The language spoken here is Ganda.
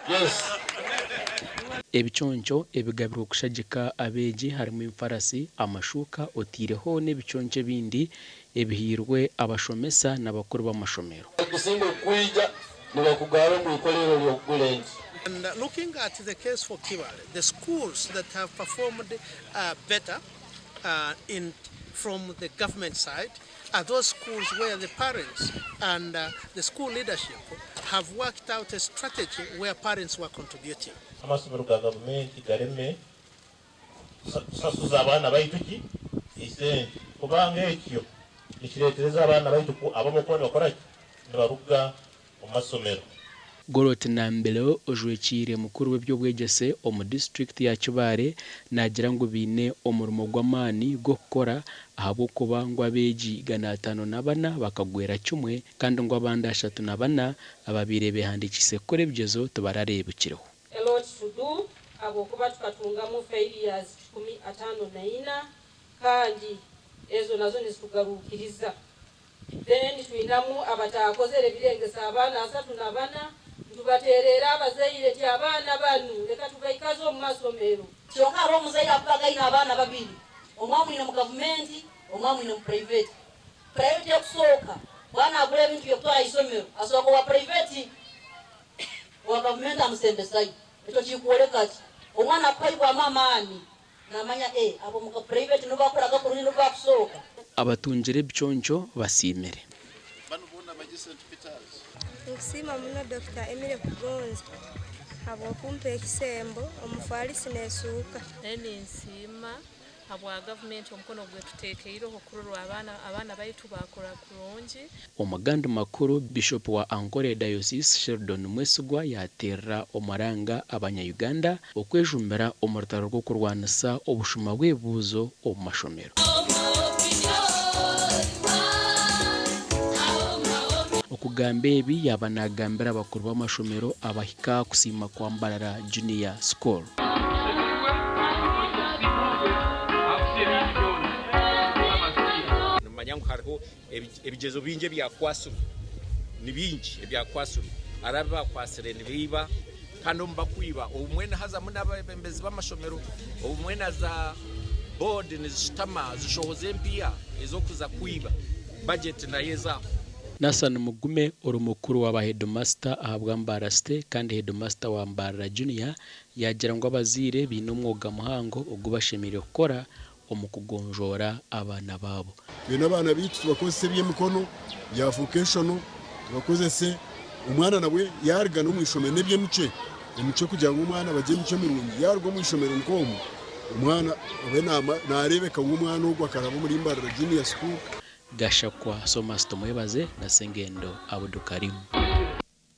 Yes. Ebichoncho ebigabirwa okushagika abeegi harimu enfarasi, amashuka, otiireho n'ebichoncho ebindi ebihirwe abashomesa n'abakuru b'amashomero. And looking at the case for Kibale, the schools that have performed better from the government side are those schools where the parents and the school leadership have worked out a strategy where parents were contributing. Amashomero ga gavumenti gareme sasuza abana baituki ise kubanga ekyo nikiretereza abana baituku abamukoni bakora nibaruga mu masomero. Goroti Nambelo ojwekiire mukuru w'ebyobwegese omu district ya Kibale nagira ngo bine omurimo gw'amaani gukora ahabwokuba ngo abeegi 54 bakagwera kimwe kandi ngo abandi 34 ababire behandikise kuri ebigyezo tubararebukireho. A lot to do abokuba tukatungamu failures 54 kandi ezo nazo nizitugarukiriza. Then twinamu abatakozere birengesa abana 34 tubaterera abazaire ti abana banu leka tubaikazo mu masomero. Kyokka abo omuzaire abagaina abana babiri omwamwine mu gavumenti omwamwine mu private. Private yakusooka bwana agula ebintu byokutwala isomero asooka wa private wa gavumenti amusembesayo. Ekyo kikuwoleka ki omwana akaibwa amaani namanya abo mu private no bakola gakola no bakusooka. Abatungire ebichoncho basimere. Nkusima muno Dr. Emile Kugonzi habwokumpa ekisembo omufalisi nesuuka. Nsima habwa gavumenti omukono gwe tuteekeireho kururwa abana baitu bakora kurungi. Omuganda makuru Biishopu wa Ankole Diocese Sheldon Mwesigwa yaterera omaranga abanya-Uganda okwejumbira omurutaro rw'okurwanisa obushuma bw'ebuuzo omu mashomero. Okugamba ebi yaba nagambira abakuru b'amashomero abahika kusiima kwa Mbarara Junior School. Manyangu hariho ebigyezo bingi ebyakwasuru ni bingi ebyakwasuru araba kwasire nibiba kandi ombakwiba obumwene hazamu n'abembezi b'amashomero obumwene za board nizishitama zishohoze empia ezokuza kwiba budget nayezaho. Nasan Mugume uri mukuru w'aba headmaster ahabwa Mbarara State kandi headmaster wa Mbarara Junior yagira ngo abazire bine umwuga muhango ugubashemire gukora omukugonjora abana babo. Bino abana bitu tubakozese by'emikono bya vocational tubakozese umwana nawe yarga no mwishomero n'eby'emice emice kugira ngo umwana bagiye mice mirungi yargo mwishomero nkomo umwana obenama narebeka umwana ogwa karabo muri Mbarara Junior School. Gashakwa Somas Tomoyebaze na Sengendo Abudukarimu.